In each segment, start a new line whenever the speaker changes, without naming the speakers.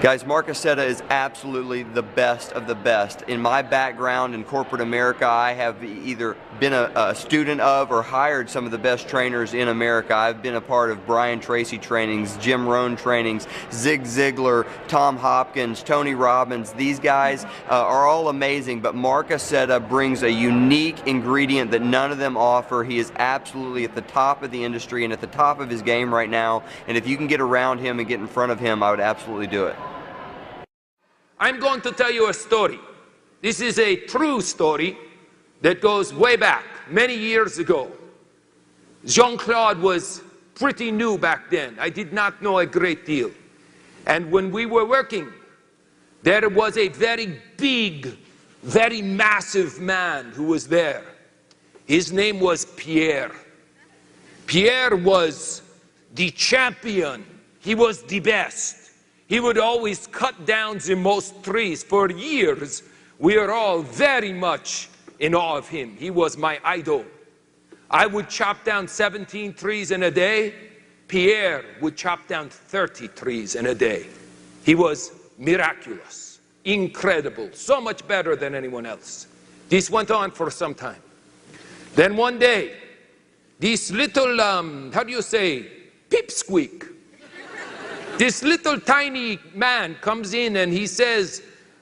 Guys, Mark Astetti is absolutely the best of the best. In my background in corporate America, I have either been a student of or hired some of the best trainers in America. I've been a part of Brian Tracy trainings, Jim Rohn trainings, Zig Ziglar, Tom Hopkins, Tony Robbins. These guys are all amazing, but Mark Astetti brings a unique ingredient that none of them offer. He is absolutely at the top of the industry and at the top of his game right now, and if you can get around him and get in front of him, I would absolutely do it.
I'm going to tell you a story. This is a true story that goes way back, many years ago. Jean-Claude was pretty new back then. I did not know a great deal. And when we were working, there was a very big, very massive man who was there. His name was Pierre. Pierre was the champion. He was the best. He would always cut down the most trees. For years, we are all very much in awe of him. He was my idol. I would chop down 17 trees in a day. Pierre would chop down 30 trees in a day. He was miraculous, incredible, so much better than anyone else. This went on for some time. Then one day, this little, how do you say, pipsqueak, this little tiny man comes in and he says,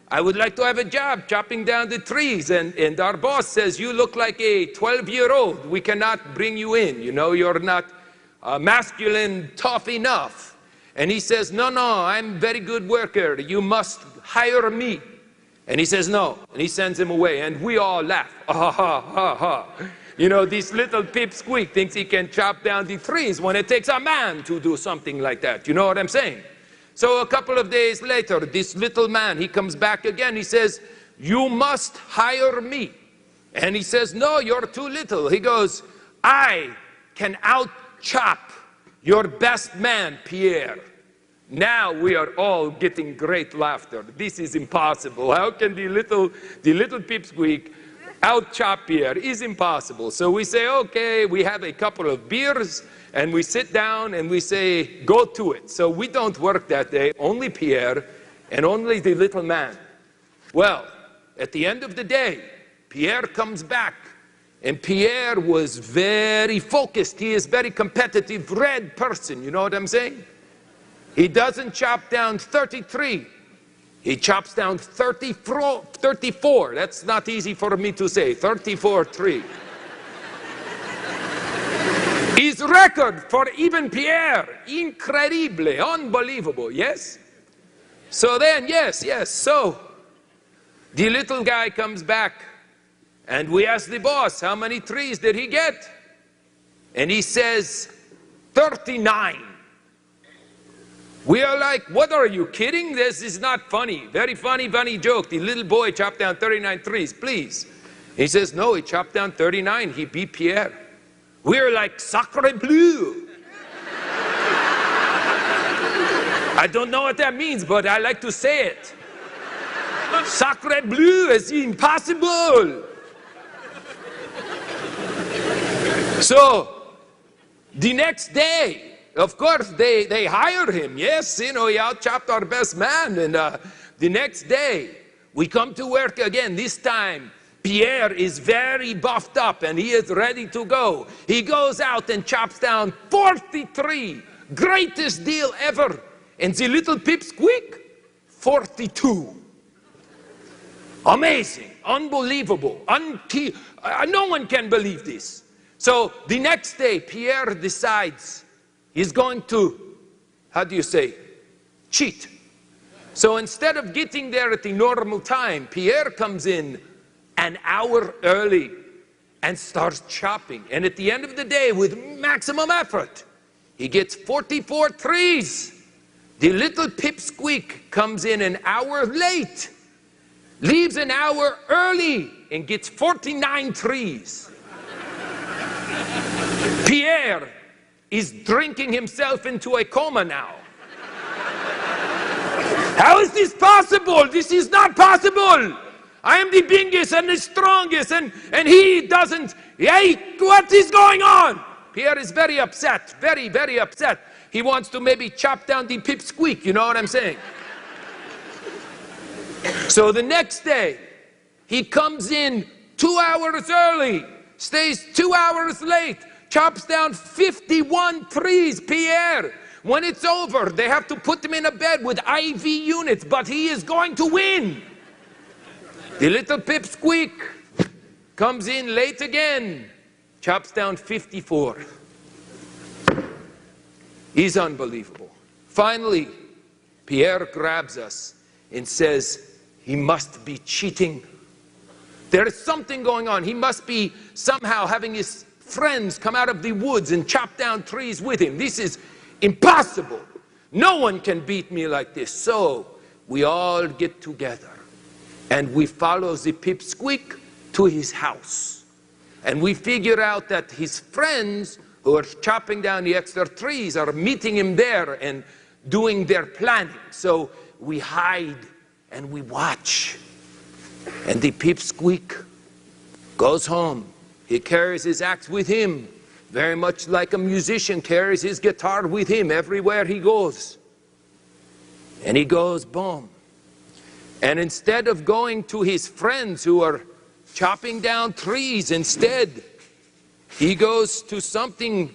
I would like to have a job chopping down the trees. And our boss says, you look like a 12-year-old. We cannot bring you in. You know, you're not masculine, tough enough. And he says, no, I'm a very good worker. You must hire me. And he says, no. And he sends him away. And we all laugh. Ha, ha, ha, ha. You know, this little pipsqueak thinks he can chop down the trees when it takes a man to do something like that. You know what I'm saying? So a couple of days later, this little man, he comes back again. He says, you must hire me. And he says, no, you're too little. He goes, I can out-chop your best man, Pierre. Now we are all getting great laughter. This is impossible. How can the little pipsqueak out-chop Pierre? Is impossible. So we say, okay, we have a couple of beers, and we sit down and we say, go to it. So we don't work that day, only Pierre and only the little man. Well, at the end of the day, Pierre comes back, and Pierre was very focused. He is a very competitive, red person, you know what I'm saying? He doesn't chop down 33. He chops down 34. That's not easy for me to say. 34 trees. His record for even Pierre, incredible, unbelievable, yes? So then, yes, so the little guy comes back and we ask the boss, how many trees did he get? And he says, 39. We are like, what, are you kidding? This is not funny. Very funny joke. The little boy chopped down 39 trees, please. He says, no, he chopped down 39. He beat Pierre. We're like, sacre bleu. I don't know what that means, but I like to say it. Sacre bleu is impossible. So, the next day, of course, they hired him. Yes, you know, he out-chopped our best man. And the next day, we come to work again. This time, Pierre is very buffed up and he is ready to go. He goes out and chops down 43. Greatest deal ever. And the little pipsqueak, 42. Amazing, unbelievable. No one can believe this. So the next day, Pierre decides he's going to, how do you say, cheat. So instead of getting there at the normal time, Pierre comes in an hour early and starts chopping. And at the end of the day, with maximum effort, he gets 44 trees. The little pipsqueak comes in an hour late, leaves an hour early, and gets 49 trees. Pierre is drinking himself into a coma now. How is this possible? This is not possible. I am the biggest and the strongest, and he doesn't. Hey, what is going on? Pierre is very upset, very upset. He wants to maybe chop down the pipsqueak, you know what I'm saying? So the next day, he comes in 2 hours early, stays 2 hours late, chops down 51 trees, Pierre. When it's over, they have to put him in a bed with IV units, but he is going to win. The little pipsqueak comes in late again, chops down 54. He's unbelievable. Finally, Pierre grabs us and says, he must be cheating. There is something going on. He must be somehow having his friends come out of the woods and chop down trees with him. This is impossible. No one can beat me like this. So we all get together and we follow the pipsqueak to his house. And we figure out that his friends who are chopping down the extra trees are meeting him there and doing their planning. So we hide and we watch. And the pipsqueak goes home. He carries his axe with him, very much like a musician carries his guitar with him everywhere he goes. And he goes, boom. And instead of going to his friends who are chopping down trees, instead, he goes to something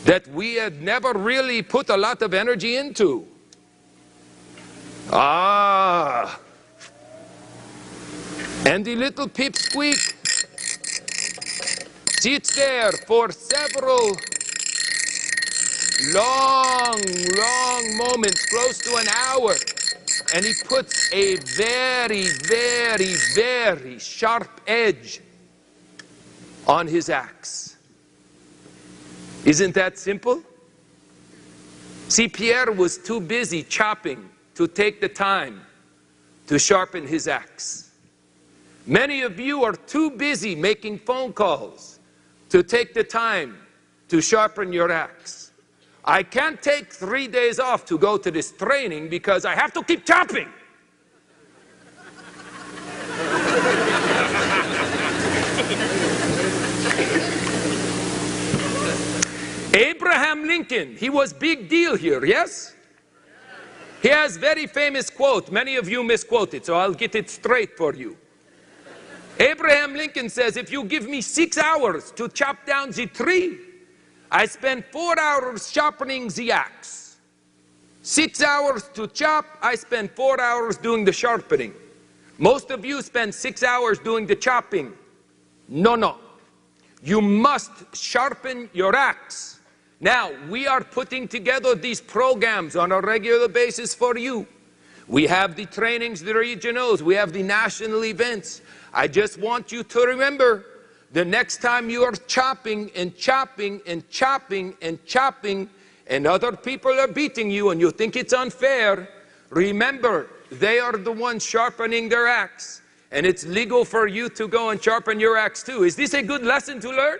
that we had never really put a lot of energy into. And the little pipsqueak sits there for several long moments, close to an hour, and he puts a very, very, very sharp edge on his axe. Isn't that simple? See, Pierre was too busy chopping to take the time to sharpen his axe. Many of you are too busy making phone calls to take the time to sharpen your axe. I can't take 3 days off to go to this training because I have to keep chopping. Abraham Lincoln, he was big deal here, yes? He has very famous quote. Many of you misquote it, so I'll get it straight for you. Abraham Lincoln says, if you give me 6 hours to chop down the tree, I spend 4 hours sharpening the axe. 6 hours to chop, I spend 4 hours doing the sharpening. Most of you spend 6 hours doing the chopping. No. You must sharpen your axe. Now, we are putting together these programs on a regular basis for you. We have the trainings, the regionals, we have the national events. I just want you to remember, the next time you are chopping and chopping and chopping and chopping, and other people are beating you and you think it's unfair, remember, they are the ones sharpening their axe. And it's legal for you to go and sharpen your axe too. Is this a good lesson to learn?